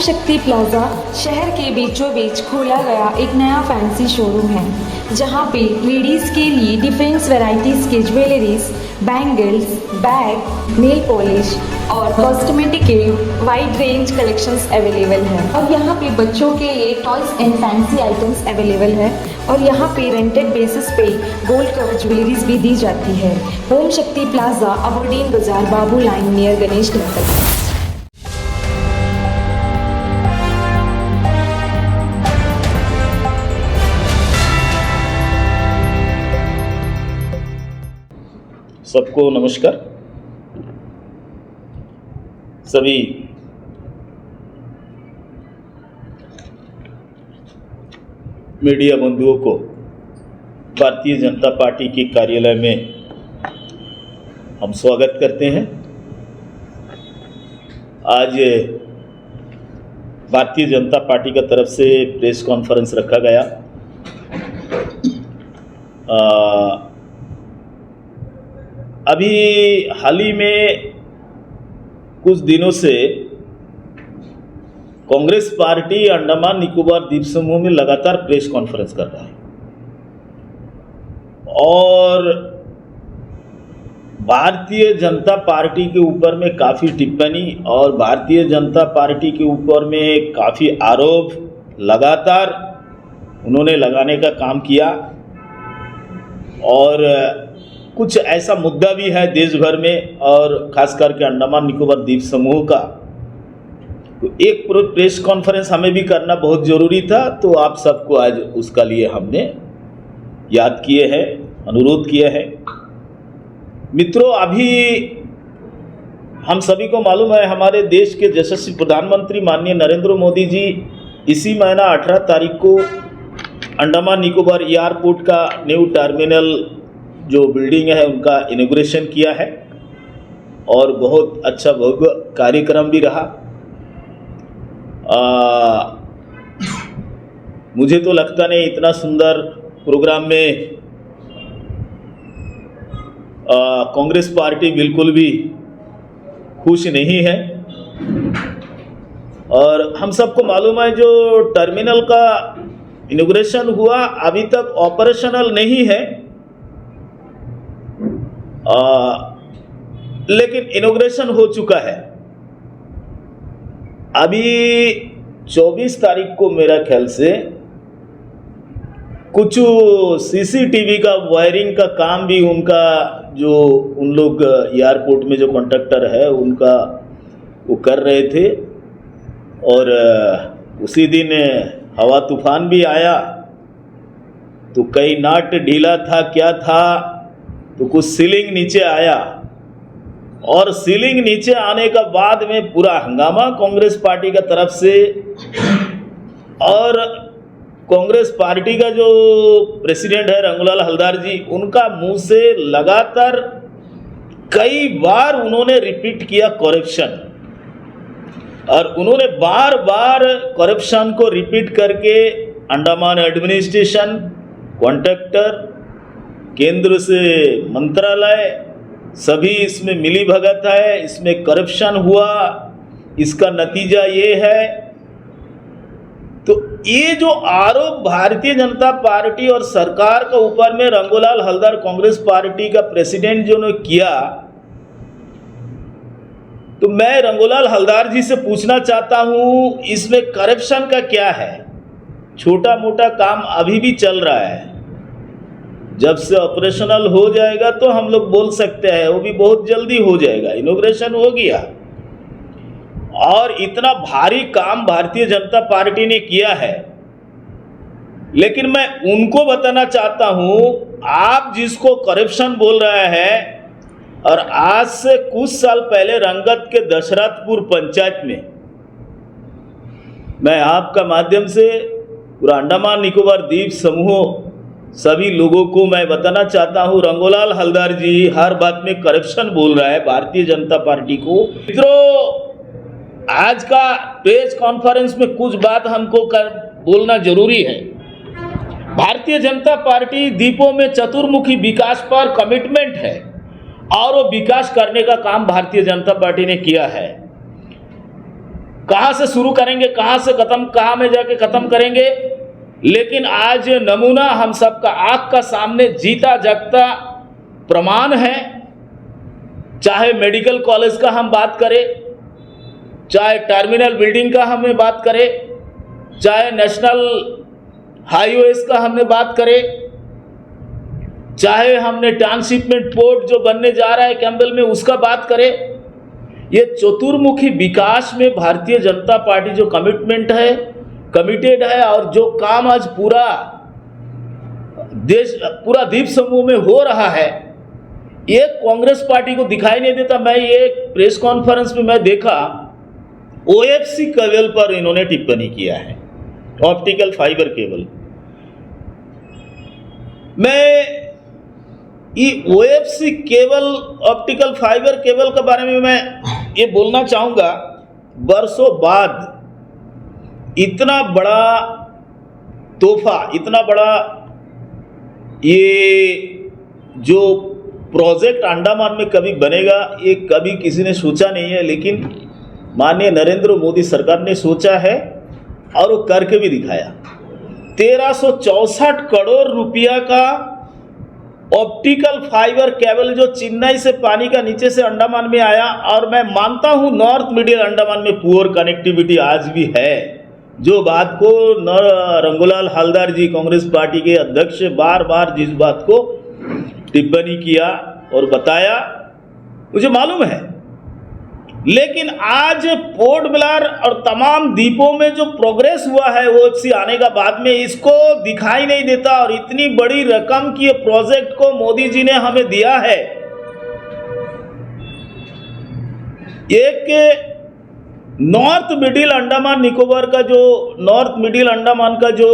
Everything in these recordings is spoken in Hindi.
शक्ति प्लाजा शहर के बीचों बीच खोला गया एक नया फैंसी शोरूम है जहां पे लेडीज़ के लिए डिफरेंट वैरायटीज़ के jewelleries, bangles, bag, nail polish और कॉस्मेटिक के वाइड रेंज कलेक्शंस अवेलेबल है। और यहाँ पे बच्चों के लिए toys and fancy items available है और यहाँ पे रेंटेड बेसिस पे गोल्ड कवर ज्वेलरीज भी दी जाती है। ओम शक्ति प्लाजा, अबरडीन बाजार, बाबू लाइन नियर गणेश टेम्पल। सबको नमस्कार। सभी मीडिया बंधुओं को भारतीय जनता पार्टी के कार्यालय में हम स्वागत करते हैं। आज भारतीय जनता पार्टी का तरफ से प्रेस कॉन्फ्रेंस रखा गया। अभी हाल ही में कुछ दिनों से कांग्रेस पार्टी अंडमान निकोबार द्वीप समूह में लगातार प्रेस कॉन्फ्रेंस कर रहा है और भारतीय जनता पार्टी के ऊपर में काफ़ी टिप्पणी और भारतीय जनता पार्टी के ऊपर में काफ़ी आरोप लगातार उन्होंने लगाने का काम किया। और कुछ ऐसा मुद्दा भी है देश भर में और खास करके अंडमान निकोबार द्वीप समूह का, तो एक प्रेस कॉन्फ्रेंस हमें भी करना बहुत ज़रूरी था। तो आप सबको आज उसका लिए हमने याद किए हैं, अनुरोध किया है। मित्रों, अभी हम सभी को मालूम है हमारे देश के यशस्वी प्रधानमंत्री माननीय नरेंद्र मोदी जी इसी महीना 18 तारीख को अंडमान निकोबार एयरपोर्ट का न्यू टर्मिनल जो बिल्डिंग है उनका इनॉग्रेशन किया है और बहुत अच्छा भव्य कार्यक्रम भी रहा। मुझे तो लगता नहीं इतना सुंदर प्रोग्राम में कांग्रेस पार्टी बिल्कुल भी खुश नहीं है। और हम सबको मालूम है जो टर्मिनल का इनॉग्रेशन हुआ अभी तक ऑपरेशनल नहीं है, लेकिन इनॉग्रेशन हो चुका है। अभी 24 तारीख को मेरा ख्याल से कुछ सीसीटीवी का वायरिंग का काम भी उनका जो उन लोग एयरपोर्ट में जो कॉन्ट्रैक्टर है उनका वो कर रहे थे। और उसी दिन हवा तूफान भी आया तो कई नाट ढीला था, क्या था, तो कुछ सीलिंग नीचे आया और सीलिंग नीचे आने का बाद में पूरा हंगामा कांग्रेस पार्टी का तरफ से। और कांग्रेस पार्टी का जो प्रेसिडेंट है रंगूलाल हलदार जी, उनका मुंह से लगातार कई बार उन्होंने रिपीट किया करप्शन, और उन्होंने बार बार करप्शन को रिपीट करके अंडमान एडमिनिस्ट्रेशन, कॉन्ट्रैक्टर, केंद्र से मंत्रालय सभी इसमें मिली भगत है, इसमें करप्शन हुआ, इसका नतीजा ये है। तो ये जो आरोप भारतीय जनता पार्टी और सरकार के ऊपर में रंगूलाल हलदार कांग्रेस पार्टी का प्रेसिडेंट जो ने किया, तो मैं रंगूलाल हलदार जी से पूछना चाहता हूं इसमें करप्शन का क्या है। छोटा मोटा काम अभी भी चल रहा है, जब से ऑपरेशनल हो जाएगा तो हम लोग बोल सकते हैं, वो भी बहुत जल्दी हो जाएगा। इनॉग्रेशन हो गया और इतना भारी काम भारतीय जनता पार्टी ने किया है, लेकिन मैं उनको बताना चाहता हूं, आप जिसको करप्शन बोल रहे हैं, और आज से कुछ साल पहले रंगत के दशरथपुर पंचायत में मैं आपका माध्यम से पूरा अंडमान निकोबार द्वीप समूह सभी लोगों को मैं बताना चाहता हूं, रंगूलाल हलदार जी हर बात में करप्शन बोल रहा है भारतीय जनता पार्टी को। मित्रों, आज का प्रेस कॉन्फ्रेंस में कुछ बात हमको बोलना जरूरी है। भारतीय जनता पार्टी द्वीपों में चतुर्मुखी विकास पर कमिटमेंट है और वो विकास करने का काम भारतीय जनता पार्टी ने किया है। कहाँ से शुरू करेंगे, कहाँ से खत्म, कहाँ में जाके खत्म करेंगे। लेकिन आज नमूना हम सबका आंख का सामने जीता जागता प्रमाण है। चाहे मेडिकल कॉलेज का हम बात करें, चाहे टर्मिनल बिल्डिंग का हमें बात करें, चाहे नेशनल हाईवेज का हमने बात करें, चाहे हमने ट्रांसशिपमेंट पोर्ट जो बनने जा रहा है कैंबल में उसका बात करें। ये चतुर्मुखी विकास में भारतीय जनता पार्टी जो कमिटेड है और जो काम आज पूरा द्वीप समूह में हो रहा है, ये कांग्रेस पार्टी को दिखाई नहीं देता। मैं ये प्रेस कॉन्फ्रेंस में मैं देखा, ओएफसी केबल पर इन्होंने टिप्पणी किया है, ऑप्टिकल फाइबर केबल। मैं ये OFC cable, optical fibre cable के बारे में मैं ये बोलना चाहूँगा, बरसों बाद इतना बड़ा तोहफा, इतना बड़ा ये जो प्रोजेक्ट अंडमान में कभी बनेगा, ये कभी किसी ने सोचा नहीं है। लेकिन माननीय नरेंद्र मोदी सरकार ने सोचा है और वो करके भी दिखाया। 1364 करोड़ रुपया का ऑप्टिकल फाइबर केबल जो चेन्नई से पानी का नीचे से अंडमान में आया। और मैं मानता हूं नॉर्थ मिडिल अंडमान में पुअर कनेक्टिविटी आज भी है, जो बात को रंगूलाल हलदर जी कांग्रेस पार्टी के अध्यक्ष बार बार जिस बात को टिप्पणी किया और बताया मुझे मालूम है। लेकिन आज पोर्ट ब्लेयर और तमाम द्वीपों में जो प्रोग्रेस हुआ है ओएफसी आने का बाद में, इसको दिखाई नहीं देता। और इतनी बड़ी रकम की प्रोजेक्ट को मोदी जी ने हमें दिया है। एक नॉर्थ मिडिल अंडमान निकोबार का जो नॉर्थ मिडिल अंडमान का जो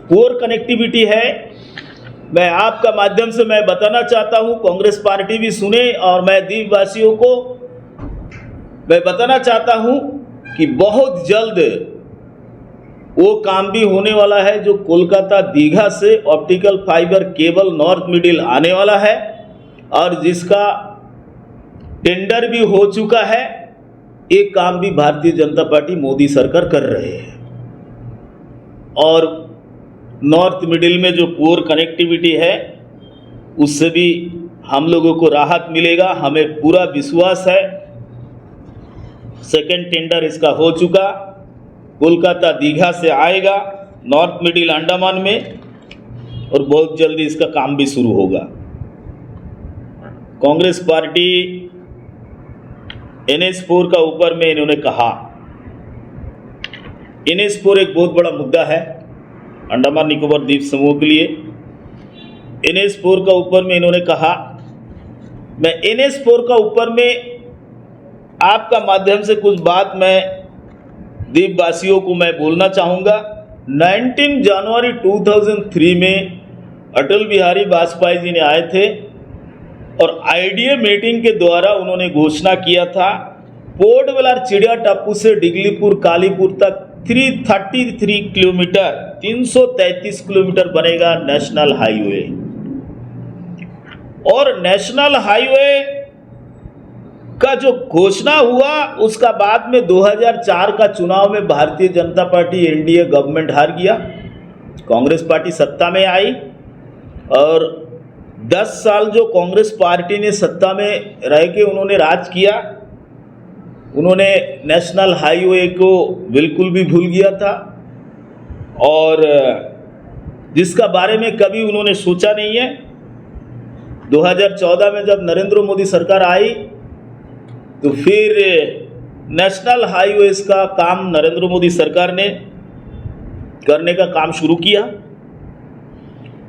पुअर कनेक्टिविटी है, मैं आपका माध्यम से मैं बताना चाहता हूं, कांग्रेस पार्टी भी सुने और मैं द्वीपवासियों को मैं बताना चाहता हूं कि बहुत जल्द वो काम भी होने वाला है जो कोलकाता दीघा से optical fibre cable north middle आने वाला है और जिसका टेंडर भी हो चुका है। एक काम भी भारतीय जनता पार्टी मोदी सरकार कर रहे हैं। और नॉर्थ मिडिल में जो पुअर कनेक्टिविटी है उससे भी हम लोगों को राहत मिलेगा, हमें पूरा विश्वास है। सेकंड टेंडर इसका हो चुका, कोलकाता दीघा से आएगा नॉर्थ मिडिल अंडमान में और बहुत जल्दी इसका काम भी शुरू होगा। कांग्रेस पार्टी NH4 का ऊपर में इन्होंने कहा, NH4 एक बहुत बड़ा मुद्दा है अंडमान निकोबार द्वीप समूह के लिए। NH4 का ऊपर में इन्होंने कहा, मैं NH4 का ऊपर में आपका माध्यम से कुछ बात मैं द्वीपवासियों को मैं बोलना चाहूँगा। 19 जनवरी 2003 में अटल बिहारी वाजपेयी जी ने आए थे और आईडीए मीटिंग के द्वारा उन्होंने घोषणा किया था पोर्ट ब्लेयर चिड़िया टापू से डिगलीपुर कालीपुर तक 333 किलोमीटर 333 किलोमीटर बनेगा नेशनल हाईवे। और नेशनल हाईवे का जो घोषणा हुआ उसका बाद में 2004 का चुनाव में Bharatiya Janata party NDA government हार गया, कांग्रेस पार्टी सत्ता में आई और 10 साल जो कांग्रेस पार्टी ने सत्ता में रह के उन्होंने राज किया, उन्होंने नेशनल हाईवे को बिल्कुल भी भूल गया था और जिसका बारे में कभी उन्होंने सोचा नहीं है। 2014 में जब नरेंद्र मोदी सरकार आई तो फिर नेशनल हाईवेज का काम नरेंद्र मोदी सरकार ने करने का काम शुरू किया।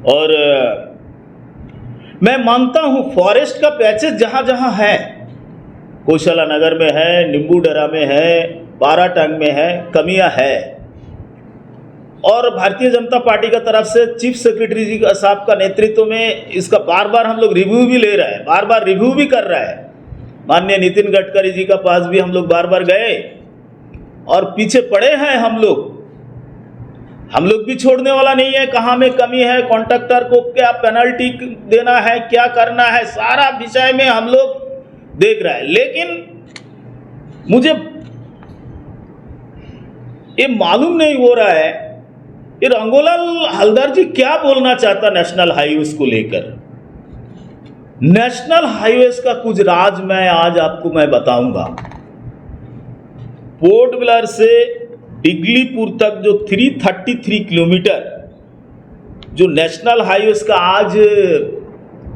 और मैं मानता हूं फॉरेस्ट का पैचेज जहां जहां है, कौशला नगर में है, नींबूडरा में है, बाराटांग में है, कमियां है। और भारतीय जनता पार्टी का तरफ से चीफ सेक्रेटरी जी का साहब का नेतृत्व में इसका बार बार हम लोग रिव्यू भी ले रहे हैं, बार बार रिव्यू भी कर रहे हैं। माननीय नितिन गडकरी जी का पास भी हम लोग बार बार गए और पीछे पड़े हैं हम लोग भी छोड़ने वाला नहीं है। कहाँ में कमी है, कॉन्ट्रैक्टर को क्या पेनल्टी देना है, क्या करना है, सारा विषय में हम लोग देख रहे हैं। लेकिन मुझे ये मालूम नहीं हो रहा है ये रंगोलाल हलदर जी क्या बोलना चाहता नेशनल हाईवेज को लेकर। नेशनल हाईवेज का कुछ राज मैं आज आपको मैं बताऊंगा। पोर्ट ब्लेयर से डिगलीपुर तक जो 333 किलोमीटर जो नेशनल हाईवेज का आज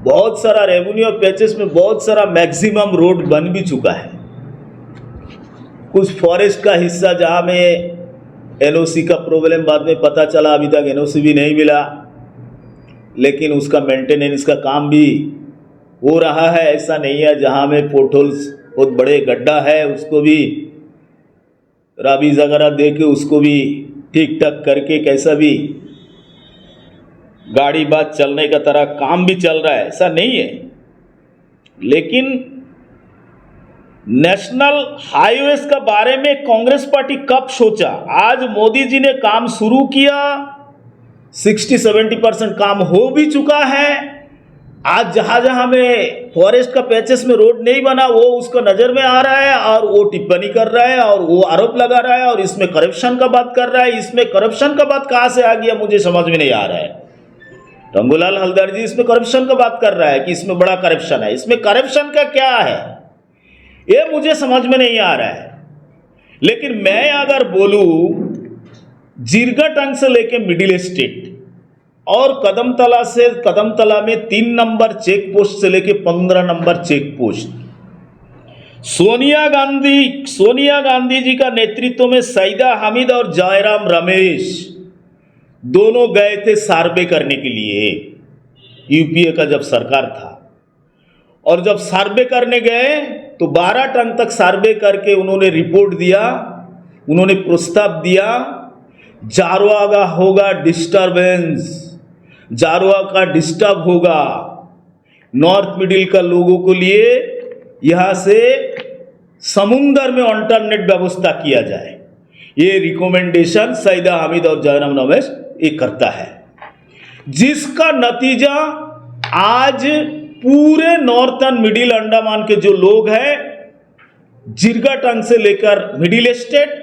बहुत सारा रेवेन्यू पैचेस में बहुत सारा मैक्सिमम रोड बन भी चुका है। कुछ फॉरेस्ट का हिस्सा जहां में एनओसी का प्रॉब्लम बाद में पता चला, अभी तक एनओसी भी नहीं मिला, लेकिन उसका मेंटेनेंस का काम भी हो रहा है। ऐसा नहीं है जहां में पोर्टहोल्स बहुत बड़े गड्ढा है उसको भी राबीज वगैरह दे के उसको भी ठीक ठाक करके कैसा भी गाड़ी बात चलने का तरह काम भी चल रहा है, ऐसा नहीं है। लेकिन नेशनल हाईवेज का बारे में कांग्रेस पार्टी कब सोचा? आज मोदी जी ने काम शुरू किया, 60-70% काम हो भी चुका है। आज जहां जहां में फॉरेस्ट का पैचेस में रोड नहीं बना वो उसको नजर में आ रहा है और वो टिप्पणी कर रहा है और वो आरोप लगा रहा है और इसमें करप्शन का बात कर रहा है। इसमें करप्शन का बात कहां से आ गया मुझे समझ में नहीं आ रहा है। रंगूलाल हलदर जी इसमें करप्शन का बात कर रहा है कि इसमें बड़ा करप्शन है। इसमें करप्शन का क्या है ये मुझे समझ में नहीं आ रहा है। लेकिन मैं अगर बोलूं जीरगटंग से लेके मिडिल स्टेट और कदमतला में 3 नंबर चेक पोस्ट से लेके 15 number check post, Sonia Gandhi ji का नेतृत्व में सईदा हामिद और जयराम रमेश दोनों गए थे सर्वे करने के लिए। यूपीए का जब सरकार था और जब सर्वे करने गए तो 12 टन तक सर्वे करके उन्होंने रिपोर्ट दिया, उन्होंने प्रस्ताव दिया जारवा का होगा डिस्टर्बेंस, जारवा का डिस्टर्ब होगा, नॉर्थ मिडिल का लोगों को लिए यहां से समुंदर में अल्टरनेट व्यवस्था किया जाए। ये रिकमेंडेशन सईदा हामिद और जयराम रमेश ये करता है, जिसका नतीजा आज पूरे नॉर्थर्न मिडिल अंडमान के जो लोग हैं जीरगटंग से लेकर मिडिल स्टेट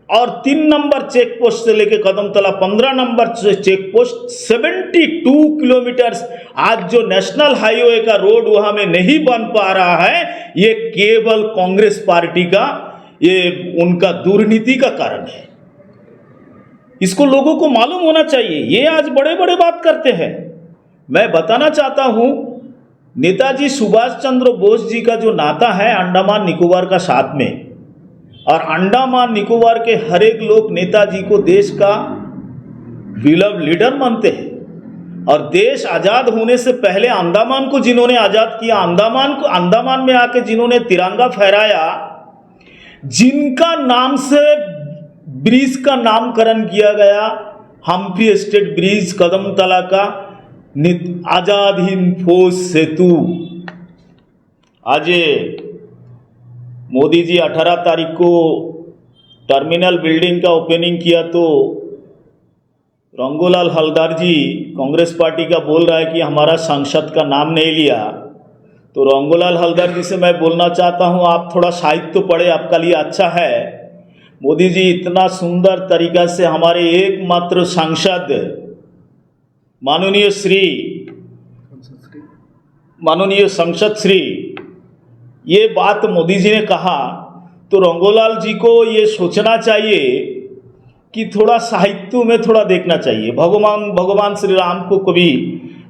और 3 नंबर चेक पोस्ट से लेकर Kadamtala 15 number check post 72 kilometre आज जो नेशनल हाईवे का रोड वहां में नहीं बन पा रहा है, ये केवल कांग्रेस पार्टी का ये उनका दुर्नीति का कारण है। इसको लोगों को मालूम होना चाहिए। ये आज बड़े बड़े बात करते हैं। मैं बताना चाहता हूं नेताजी सुभाष चंद्र बोस जी का जो नाता है अंडमान निकोबार का साथ में, और अंडमान निकोबार के हर एक लोग नेताजी को देश का बिलव लीडर मानते हैं। और देश आजाद होने से पहले अंडमान को जिन्होंने आजाद किया, अंडमान में आके जिन्होंने तिरंगा फहराया, जिनका नाम से ब्रिज का नामकरण किया गया हम्पी स्टेट ब्रिज कदमतला का आजाद हिंद फौज सेतु। आज मोदी जी 18 तारीख को टर्मिनल बिल्डिंग का ओपनिंग किया तो रंगूलाल हलदर जी कांग्रेस पार्टी का बोल रहा है कि हमारा सांसद का नाम नहीं लिया। तो रंगूलाल हलदर जी से मैं बोलना चाहता हूं आप थोड़ा साहित्य तो पढ़े, आपका लिए अच्छा है। मोदी जी इतना सुंदर तरीका से हमारे एकमात्र सांसद माननीय संसद श्री ये बात मोदी जी ने कहा, तो रंगूलाल जी को ये सोचना चाहिए कि थोड़ा साहित्य में थोड़ा देखना चाहिए। भगवान श्री राम को कभी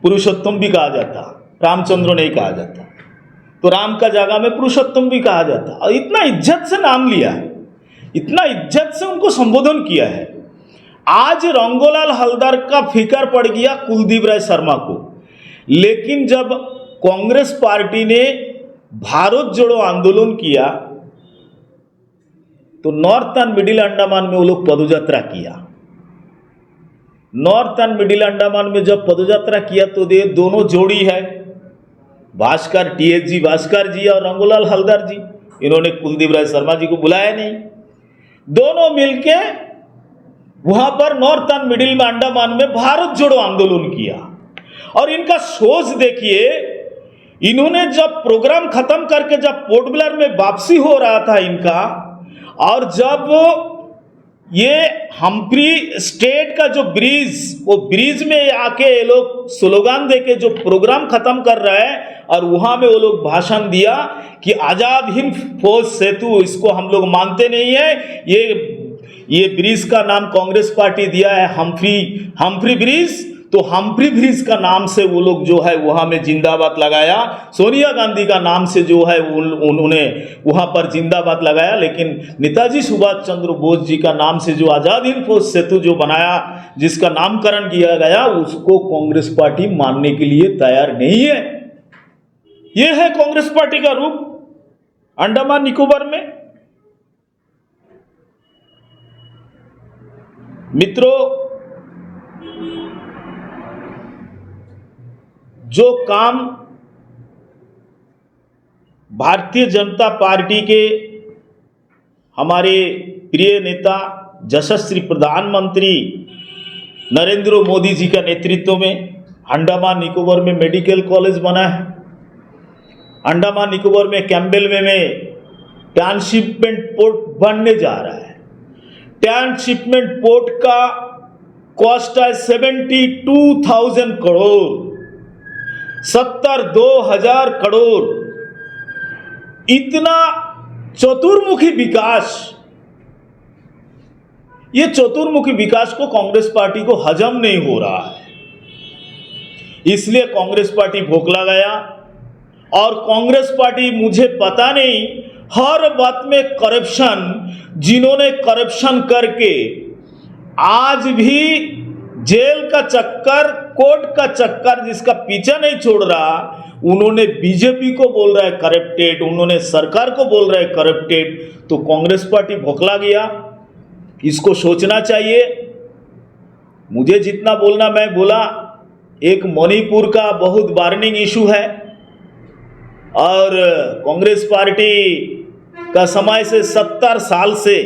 पुरुषोत्तम भी कहा जाता, रामचंद्र नहीं कहा जाता, तो राम का जगह में पुरुषोत्तम भी कहा जाता। और इतना इज्जत से नाम लिया, इतना इज्जत से उनको संबोधन किया है। आज रंगूलाल हलदर का फिक्र पड़ गया कुलदीप राय शर्मा को, लेकिन जब कांग्रेस पार्टी ने भारत जोड़ो आंदोलन किया तो नॉर्थर्न मिडिल अंडमान में वो लोग पदयात्रा किया। नॉर्थर्न मिडिल अंडमान में जब पदयात्रा किया तो ये दोनों जोड़ी है, भास्कर टीएच भास्कर जी और रंगूलाल हलदर जी, इन्होंने कुलदीप राय शर्मा जी को बुलाया नहीं। दोनों मिलके वहां पर नॉर्थर्न मिडिल में अंडमान में भारत जोड़ो आंदोलन किया। और इनका सोच देखिए, इन्होंने जब प्रोग्राम खत्म करके जब पोर्ट ब्लेयर में वापसी हो रहा था इनका, और जब ये हम्फ्री स्टेट का जो ब्रिज, वो ब्रिज में आके ये लोग स्लोगान देके जो प्रोग्राम खत्म कर रहे हैं, और वहां में वो लोग भाषण दिया कि आजाद हिंद फौज सेतु, इसको हम लोग मानते नहीं है, ये ब्रिज का नाम कांग्रेस पार्टी दिया है हम्फ्री ब्रिज, तो हम्फ्री ब्रिज का नाम से वो लोग जो है वहां में जिंदाबाद लगाया। सोनिया गांधी का नाम से जो है उन्होंने वहां पर जिंदाबाद लगाया, लेकिन नेताजी सुभाष चंद्र बोस जी का नाम से जो आजाद हिंद फौज सेतु जो बनाया, जिसका नामकरण किया गया, उसको कांग्रेस पार्टी मानने के लिए तैयार नहीं है। यह है कांग्रेस पार्टी का रूप अंडमान निकोबार में। मित्रों, जो काम भारतीय जनता पार्टी के हमारे प्रिय नेता यशस्वी प्रधानमंत्री नरेंद्र मोदी जी का नेतृत्व में अंडमान निकोबार में मेडिकल कॉलेज बना है, अंडमान निकोबार में कैम्बेल में ट्रांसशिपमेंट पोर्ट बनने जा रहा है। ट्रांसशिपमेंट पोर्ट का कॉस्ट है 72,000 करोड़, 72,000 करोड़। इतना चतुर्मुखी विकास, ये चतुर्मुखी विकास को कांग्रेस पार्टी को हजम नहीं हो रहा है, इसलिए कांग्रेस पार्टी भोखला गया। और कांग्रेस पार्टी, मुझे पता नहीं, हर बात में करप्शन, जिन्होंने करप्शन करके आज भी जेल का चक्कर, कोर्ट का चक्कर जिसका पीछा नहीं छोड़ रहा, उन्होंने बीजेपी को बोल रहा है करप्टेड, उन्होंने सरकार को बोल रहा है करप्टेड, तो कांग्रेस पार्टी भोखला गया। इसको सोचना चाहिए। मुझे जितना बोलना मैं बोला। एक मणिपुर का बहुत वार्निंग इशू है, और कांग्रेस पार्टी का समय से 70 साल से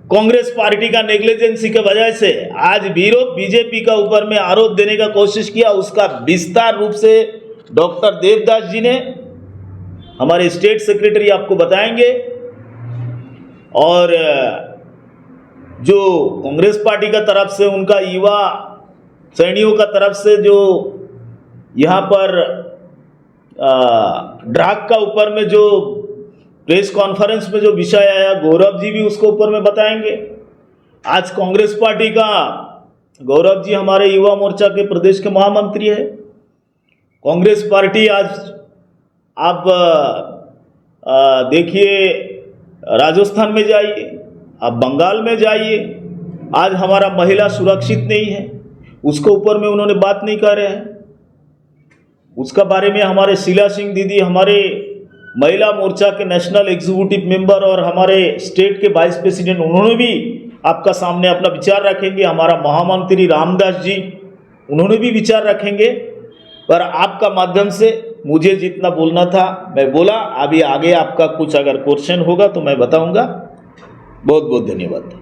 कांग्रेस पार्टी का नेग्लिजेंसी के वजह से आज बीजेपी का ऊपर में आरोप देने का कोशिश किया। उसका विस्तार रूप से डॉक्टर देवदास जी ने, हमारे स्टेट सेक्रेटरी, आपको बताएंगे। और जो कांग्रेस पार्टी का तरफ से उनका युवा सैनिकों का तरफ से जो यहाँ पर ड्रग का ऊपर में जो प्रेस कॉन्फ्रेंस में जो विषय आया, गौरव जी भी उसको ऊपर में बताएंगे। आज कांग्रेस पार्टी का गौरव जी हमारे युवा मोर्चा के प्रदेश के महामंत्री है। कांग्रेस पार्टी आज आप देखिए, राजस्थान में जाइए, आप बंगाल में जाइए, आज हमारा महिला सुरक्षित नहीं है, उसके ऊपर में उन्होंने बात नहीं कर रहे हैं। उसका बारे में हमारे शीला सिंह दीदी, हमारे महिला मोर्चा के नेशनल एग्जीक्यूटिव मेंबर और हमारे स्टेट के वाइस प्रेसिडेंट, उन्होंने भी आपका सामने अपना विचार रखेंगे। हमारा महामंत्री रामदास जी, उन्होंने भी विचार रखेंगे। पर आपका माध्यम से मुझे जितना बोलना था मैं बोला। अभी आगे आपका कुछ अगर क्वेश्चन होगा तो मैं बताऊंगा। बहुत बहुत धन्यवाद।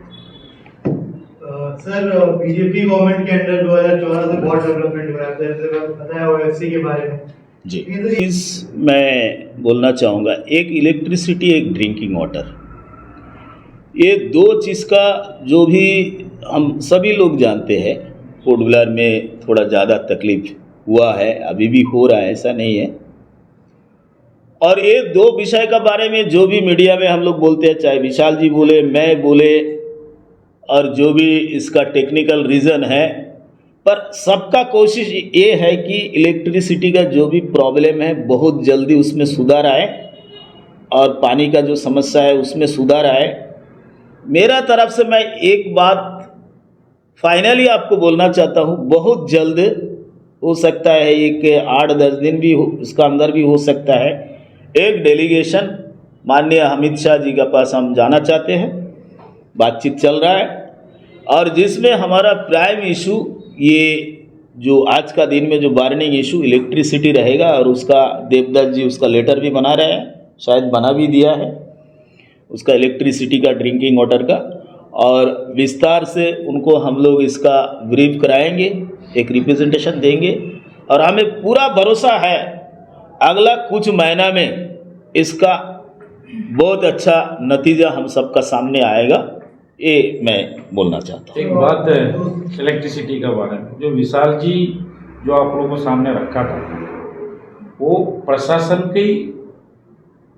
सर, बीजेपी गवर्नमेंट के अंडर 2014 से बहुत डेवलपमेंट हुआ है, जैसे बताया ओएफसी के बारे में जी। इस मैं बोलना चाहूँगा, एक इलेक्ट्रिसिटी, एक ड्रिंकिंग वाटर, ये दो चीज़ का जो भी हम सभी लोग जानते हैं, पोर्ट ब्लेयर में थोड़ा ज़्यादा तकलीफ हुआ है, अभी भी हो रहा है, ऐसा नहीं है। और ये दो विषय का बारे में जो भी मीडिया में हम लोग बोलते हैं, चाहे विशाल जी बोले, मैं बोले, और जो भी इसका टेक्निकल रीज़न है, पर सबका कोशिश ये है कि इलेक्ट्रिसिटी का जो भी प्रॉब्लम है बहुत जल्दी उसमें सुधार आए, और पानी का जो समस्या है उसमें सुधार आए। मेरा तरफ से मैं एक बात फाइनली आपको बोलना चाहता हूँ, बहुत जल्द हो सकता है, एक 8-10 दिन भी इसका अंदर भी हो सकता है, एक डेलीगेशन माननीय अमित शाह जी के पास हम जाना चाहते हैं, बातचीत चल रहा है, और जिसमें हमारा प्राइम इशू ये जो आज का दिन में जो वार्निंग इशू इलेक्ट्रिसिटी रहेगा। और उसका देवदास जी उसका लेटर भी बना रहे हैं, शायद बना भी दिया है उसका, इलेक्ट्रिसिटी का, ड्रिंकिंग वाटर का, और विस्तार से उनको हम लोग इसका ब्रीफ कराएंगे, एक रिप्रेजेंटेशन देंगे। और हमें पूरा भरोसा है अगला कुछ महीना में इसका बहुत अच्छा नतीजा हम सबका सामने आएगा, ये मैं बोलना चाहता हूँ। एक बात इलेक्ट्रिसिटी का बारे में, जो विशाल जी जो आप लोगों को सामने रखा था, वो प्रशासन की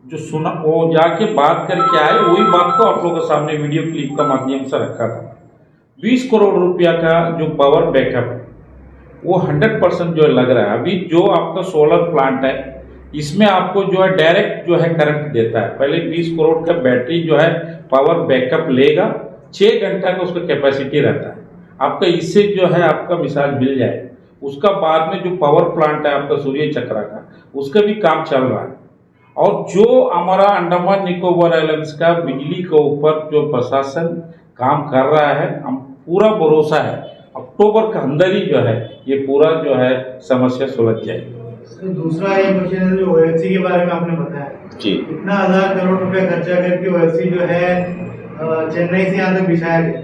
जो सुना, वो जाके बात करके आए, वही बात को आप लोगों के सामने वीडियो क्लिप का माध्यम से रखा था। 20 करोड़ रुपया का जो पावर बैकअप है वो 100% जो लग रहा है। अभी जो आपका सोलर प्लांट है इसमें आपको जो है डायरेक्ट जो है करंट देता है। पहले 20 करोड़ का बैटरी जो है पावर बैकअप लेगा, 6 घंटा का उसका कैपेसिटी रहता है आपका। इससे जो है आपका मिसाल मिल जाए। उसका बाद में जो पावर प्लांट है आपका सूर्य चक्रा का, उसका भी काम चल रहा है। और जो हमारा अंडमान निकोबार आइलैंड्स का बिजली के ऊपर जो प्रशासन काम कर रहा है, हम पूरा भरोसा है अक्टूबर के अंदर ही जो है ये पूरा जो है समस्या सुलझ जाएगी। तो दूसरा ये क्वेश्चन है, जो ओएफसी के बारे में आपने बताया जी, कितना 1000 करोड़ रुपया खर्चा करके ओएफसी जो है चेन्नई से यहाँ तक बिछाया गया।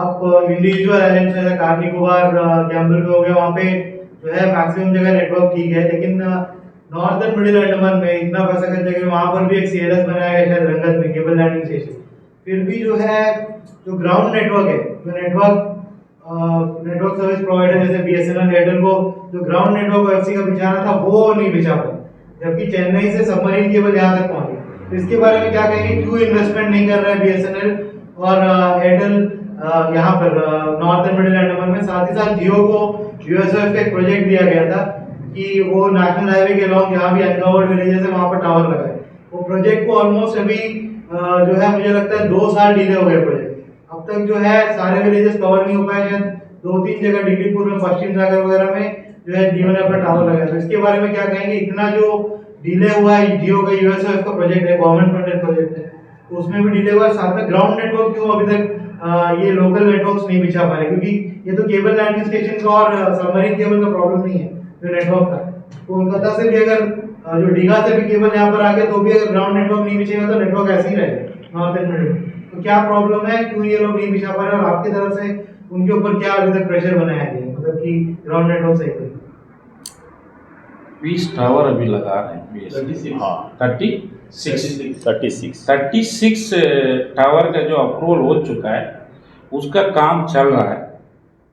आप इंडिविजुअल आइलैंड जैसे कार निकोबार कैम्बल में हो गया, वहाँ पे जो है मैक्सिमम जगह नेटवर्क ठीक है, लेकिन नॉर्दर्न मिडिल अंडमान में इतना पैसा खर्चा किया, वहाँ पर भी एक सीएलएस बनाया गया शायद रंगत में, केबल लैंडिंग स्टेशन। फिर भी जो है जो ग्राउंड नेटवर्क है, जो नेटवर्क सर्विस प्रोवाइडर जैसे बीएसएनएल, एयरटेल को जो ग्राउंड नेटवर्क ओएफसी का बिछाना था वो नहीं बिछा पाए, जबकि चेन्नई से सबमरीन केबल यहाँ तक पहुंची। तो इसके बारे में क्या कहेंगे, क्यों इन्वेस्टमेंट नहीं कर रहा है बीएसएनएल और एयरटेल यहाँ पर नॉर्दर्न मिडिल अंडमान में? साथ ही साथ जियो को यूएसएफ का एक प्रोजेक्ट दिया गया था कि वो नेशनल हाईवे के अलॉन्ग जहाँ भी अनकवर्ड विलेजेस है वहाँ पर टावर लगाए। वो प्रोजेक्ट को ऑलमोस्ट अभी जो है मुझे लगता है 2 साल डिले हो गए प्रोजेक्ट। अब तक जो है सारे विलेजेस कवर नहीं हो पाए, शायद 2-3 जगह डिग्रीपुर में, पश्चिम सागर वगैरह में जो है जियो ने अपना टावर लगाया। तो इसके बारे में क्या कहेंगे, इतना जो डिले हुआ है, जियो का यूएसएफ का प्रोजेक्ट है, गवर्नमेंट फंडेड प्रोजेक्ट है, तो उसमें भी डिले हुआ है। साथ में ग्राउंड नेटवर्क क्यों अभी तक ये लोकल नेटवर्क्स नहीं बिछा पाए? क्योंकि ये तो केबल लैंडिंग स्टेशन का और सबमरीन केबल का प्रॉब्लम नहीं है, जो नेटवर्क का। कोलकाता से भी अगर जो दीघा से भी केबल यहाँ पर आ गया तो भी अगर ग्राउंड नेटवर्क नहीं बिछेगा तो नेटवर्क ऐसे ही रहेगा नॉर्थ ईस्ट में। तो क्या प्रॉब्लम है, क्यों ये लोग नहीं बिछा पा रहे, और आपकी तरफ से उनके ऊपर क्या अभी तक प्रेशर बनाया गया, मतलब कि ग्राउंड नेटवर्क सही करें? 20 टावर अभी लगा रहे हैं, हाँ 36 टावर का जो अप्रूवल हो चुका है उसका काम चल रहा है।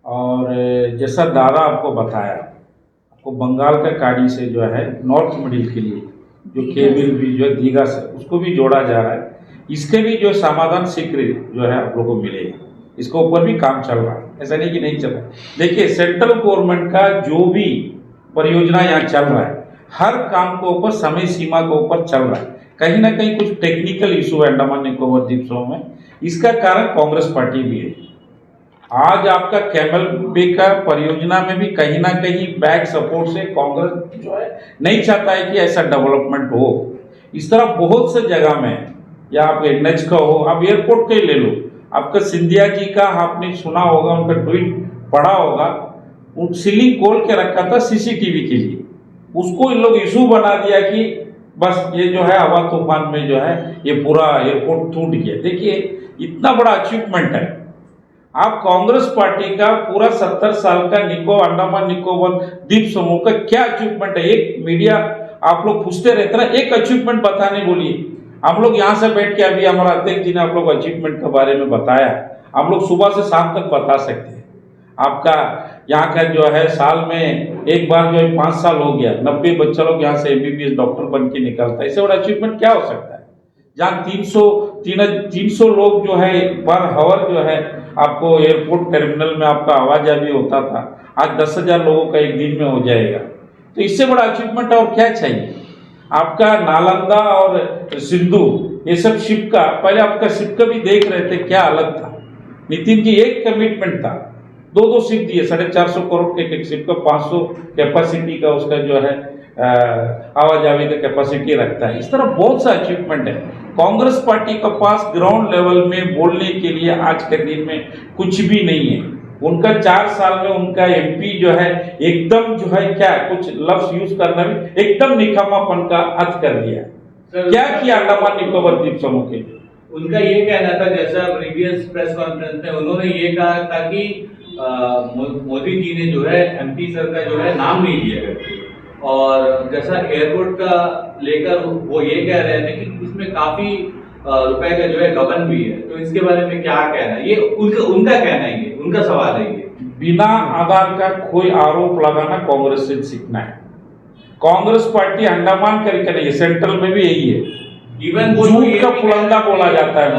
और जैसा दादा आपको बताया, आपको बंगाल का खाड़ी से जो है नॉर्थ मिडिल के लिए जो केबल भी जो है दीघा से उसको भी जोड़ा जा रहा है। इसके भी जो समाधान शीघ्र जो है आप लोगों को मिलेगा। इसके ऊपर भी काम चल रहा है, ऐसा नहीं कि नहीं चल रहा है। देखिए सेंट्रल गवर्नमेंट का जो भी परियोजना यहाँ चल रहा है, हर काम के ऊपर समय सीमा के ऊपर चल रहा है। कहीं ना कहीं कुछ टेक्निकल इशू है अंडमान निकोबार द्वीप समूह में, इसका कारण कांग्रेस पार्टी भी है। आज आपका कैमल बे का परियोजना में भी कहीं ना कहीं बैक सपोर्ट से कांग्रेस जो है नहीं चाहता है कि ऐसा डेवलपमेंट हो। इस तरह बहुत से जगह में, या आप एनएच का हो, आप एयरपोर्ट का ही ले लो, आपका सिंधिया जी का आपने सुना होगा, उनका ट्वीट पढ़ा होगा, वो सीलिंग खोल के रखा था सीसीटीवी के लिए, उसको इन लोग इशू बना दिया कि बस ये जो है हवा तूफान में जो है ये पूरा एयरपोर्ट टूट गया। देखिए इतना बड़ा अचीवमेंट है। आप कांग्रेस पार्टी का पूरा 70 साल का अंडमान निकोबार द्वीप समूह का क्या अचीवमेंट है? एक मीडिया आप लोग पूछते रहते ना, एक अचीवमेंट बताने बोलिए। हम लोग यहाँ से बैठ के, अभी हमारा अध्यक्ष जी ने आप लोग अचीवमेंट के बारे में बताया, हम लोग सुबह से शाम तक बता सकते हैं। आपका यहाँ का जो है साल में एक बार जो है 5 साल हो गया, 90 बच्चा लोग यहाँ से एमबीबीएस डॉक्टर बन के निकलता है। इससे बड़ा अचीवमेंट क्या हो सकता है? जहाँ 300 लोग जो है पर हावर जो है आपको एयरपोर्ट टर्मिनल में आपका आवाजाही होता था, आज 10,000 लोगों का एक दिन में हो जाएगा। तो इससे बड़ा अचीवमेंट और क्या चाहिए? आपका नालंदा और सिंधु ये सब शिप का, पहले आपका शिप का भी देख रहे थे क्या हालत था। नितिन जी एक कमिटमेंट था, 2 शिप दिए, 450 करोड़ के एक शिप का 500 कैपेसिटी का उसका जो है आवाजाही का कैपेसिटी रखता है। इस तरह बहुत सा अचीवमेंट है। कांग्रेस पार्टी के पास ग्राउंड लेवल में बोलने के लिए आज के दिन में कुछ भी नहीं है। उनका 4 साल में उनका एमपी जो है एकदम जो है क्या कुछ लफ्ज यूज करना भी एकदम निकम्मापन का अर्थ कर दिया। क्या किया अंडमान निकोबार द्वीप समूह के? उनका ये कहना था, जैसा प्रीवियस प्रेस कॉन्फ्रेंस में उन्होंने ये कहा था कि मोदी जी ने जो है एमपी सर का जो है नाम नहीं लिया करके, और जैसा एयरपोर्ट का लेकर वो ये कह रहे थे कि इसमें काफी रुपए का जो है गबन भी है, तो इसके बारे में क्या कहना है? ये उनका कहना है, ये उनका सवाल है। ये बिना आधार का कोई आरोप लगाना कांग्रेस से सीखना है। कांग्रेस पार्टी अंडमान करके नहीं है, सेंट्रल में भी यही है। इवन झूठ का पुलंदा बोला जाता है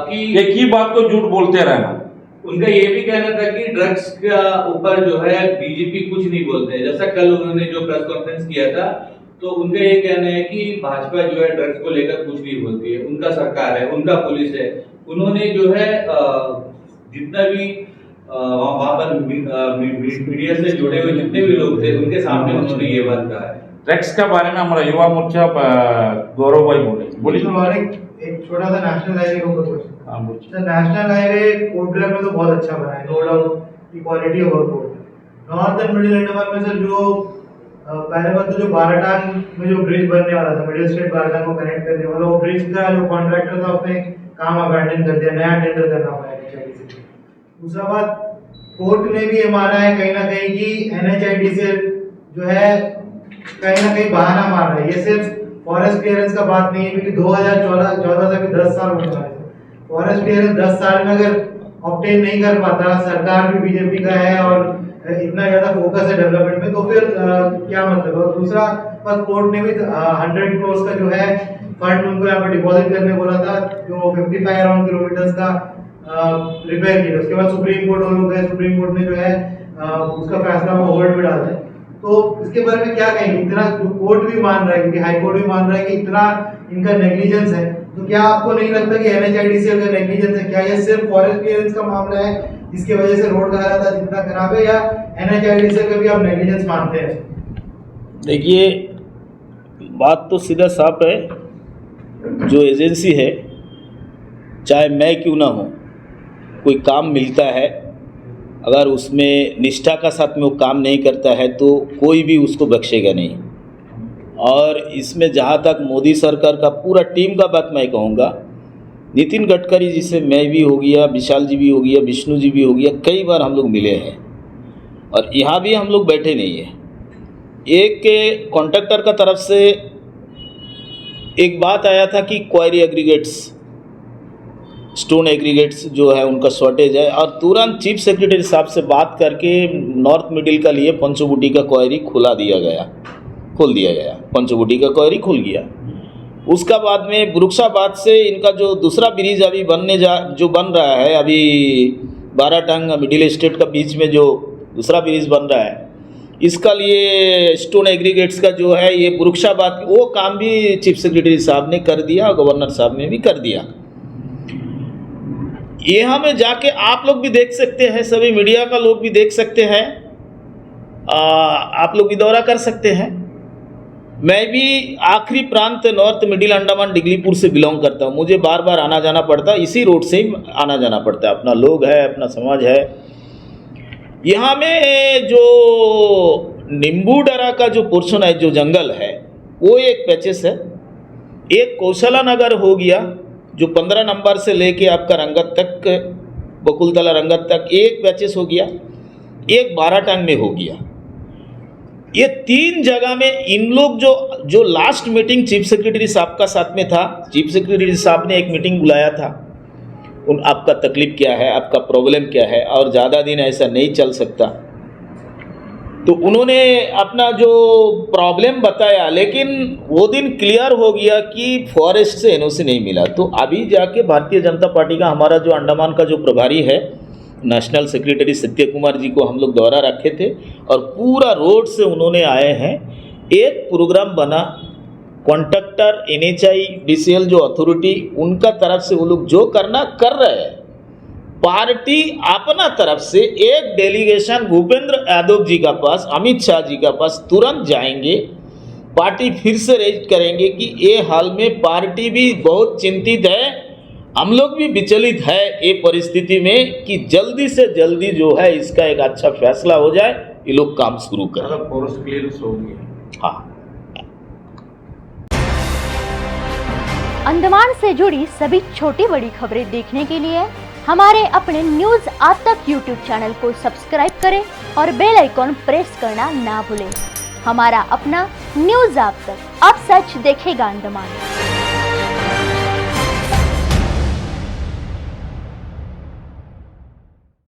कि एक ही बात को झूठ बोलते रहना। उनका ये भी कहना था कि ड्रग्स का ऊपर जो है बीजेपी कुछ नहीं बोलते है। जैसा कल उन्होंने जो प्रेस कॉन्फ्रेंस किया था, तो उनका ये कहना है कि भाजपा जो है ड्रग्स को लेकर कुछ नहीं बोलती है, उनका सरकार है, उनका पुलिस है। उन्होंने जो है जितना भी वहां पर मीडिया से जुड़े हुए जितने भी लोग थे, उनके सामने उन्होंने ये बात कहा है। ड्रग्स के बारे में हमारा युवा मोर्चा गौरव भाई बोले। एक छोटा सा नेशनल हाईवे का ऊपर हाँ बोलिए। Sir, national highway court block में तो बहुत अच्छा बना है, नो डाउट की quality of work. North and middle Andaman में सर जो पहले बात तो जो बाराटांग में जो ब्रिज बनने वाला था, मिडिल स्टेट बाराटांग को कनेक्ट करने वाला, वो ब्रिज का जो कॉन्ट्रैक्टर था उसने काम अबैंडन कर दिया, नया टेंडर करना पड़ा NHIDCL। दूसरा बात, कोर्ट ने भी ये माना है कहीं ना कहीं कि NHIDCL जो है कहीं ना कहीं बहाना मार रहा है। ये सिर्फ फॉरेस्ट क्लियरेंस का बात नहीं है, क्योंकि 2014 से 10 साल होने वाले थे। फॉरेस्ट क्लियरेंस 10 साल में अगर ऑब्टेन नहीं कर पाता, सरकार भी बीजेपी का है और इतना ज्यादा फोकस है डेवलपमेंट में, तो फिर क्या मतलब। और दूसरा बस कोर्ट ने भी 100 करोड़ का जो है फंड उनको यहाँ पर डिपॉजिट करने बोला था, जो 55 अराउंड किलोमीटर का रिपेयर किया। उसके बाद सुप्रीम कोर्ट और लोग गए, सुप्रीम कोर्ट ने जो है उसका फैसला वो होल्ड में डाल दिया। तो इसके बारे में क्या कहेंगे? इतना जो कोर्ट भी मान रहा है, क्योंकि हाई कोर्ट भी मान रहा है कि इतना इनका नेग्लिजेंस है, तो क्या आपको नहीं लगता कि NHIDCL का नेग्लिजेंस है? क्या ये सिर्फ फॉरेस्ट क्लियरेंस का मामला है जिसकी वजह से रोड का हालत जितना खराब है, या NHIDCL का भी आप नेग्लिजेंस मानते हैं? देखिए, बात तो सीधा साफ है। जो एजेंसी है, चाहे मैं क्यों ना हूँ, कोई काम मिलता है, अगर उसमें निष्ठा का साथ में वो काम नहीं करता है तो कोई भी उसको बख्शेगा नहीं। और इसमें जहाँ तक मोदी सरकार का पूरा टीम का बात मैं कहूँगा, नितिन गडकरी जी से मैं भी हो गया, विशाल जी भी हो गया, विष्णु जी भी हो गया, कई बार हम लोग मिले हैं और यहाँ भी हम लोग बैठे नहीं हैं। एक कॉन्ट्रैक्टर का तरफ से एक बात आया था कि क्वारी एग्रीगेट्स, स्टोन एग्रीगेट्स जो है उनका शॉर्टेज है, और तुरंत चीफ सेक्रेटरी साहब से बात करके नॉर्थ मिडिल का लिए पंचवटी का क्वारी खोल दिया गया। पंचवटी का क्वारी खुल गया। उसका बाद में बुरुक्षाबाद से इनका जो दूसरा ब्रिज अभी जो बन रहा है, अभी बाराटांग मिडिल स्टेट का बीच में जो दूसरा ब्रिज बन रहा है, इसका लिए स्टोन एग्रीगेट्स का जो है ये बुरुक्षाबाद, वो काम भी चीफ सेक्रेटरी साहब ने कर दिया और गवर्नर साहब ने भी कर दिया। यहाँ में जाके आप लोग भी देख सकते हैं, सभी मीडिया का लोग भी देख सकते हैं, आप लोग भी दौरा कर सकते हैं। मैं भी आखिरी प्रांत नॉर्थ मिडिल अंडमान डिगलीपुर से बिलोंग करता हूँ। मुझे बार बार आना जाना पड़ता है, इसी रोड से ही आना जाना पड़ता है। अपना लोग है, अपना समाज है। यहाँ में जो नींबू डरा का जो पोर्शन है, जो जंगल है, वो एक पैचेस है। एक कौशला नगर हो गया जो 15 नंबर से लेके आपका रंगत तक, बकुलतला रंगत तक एक पैचेस हो गया, एक बाराटांग में हो गया। ये 3 जगह में इन लोग जो लास्ट मीटिंग चीफ सेक्रेटरी साहब का साथ में था, चीफ सेक्रेटरी साहब ने एक मीटिंग बुलाया था, आपका तकलीफ क्या है, आपका प्रॉब्लम क्या है, और ज़्यादा दिन ऐसा नहीं चल सकता। तो उन्होंने अपना जो प्रॉब्लम बताया, लेकिन वो दिन क्लियर हो गया कि फॉरेस्ट से NOC नहीं मिला। तो अभी जाके भारतीय जनता पार्टी का हमारा जो अंडमान का जो प्रभारी है, नेशनल सेक्रेटरी सत्य कुमार जी को हम लोग दौरा रखे थे और पूरा रोड से उन्होंने आए हैं। एक प्रोग्राम बना, कॉन्ट्रैक्टर NHIDCL जो अथॉरिटी, उनका तरफ से वो लोग जो करना कर रहे हैं। पार्टी अपना तरफ से एक डेलीगेशन भूपेंद्र यादव जी का पास, अमित शाह जी का पास तुरंत जाएंगे। पार्टी फिर से रेज करेंगे कि ये हाल में पार्टी भी बहुत चिंतित है, हम लोग भी विचलित है ये परिस्थिति में कि जल्दी से जल्दी जो है इसका एक अच्छा फैसला हो जाए, ये लोग काम शुरू करें। फॉरेस्ट क्लियरेंस हो गया। हाँ। अंडमान से जुड़ी सभी छोटी बड़ी खबरें देखने के लिए हमारे अपने न्यूज आप तक यूट्यूब चैनल को सब्सक्राइब करें और बेल आइकॉन प्रेस करना ना भूलें। हमारा अपना न्यूज आप तक, अब सच देखेगा अंडमान।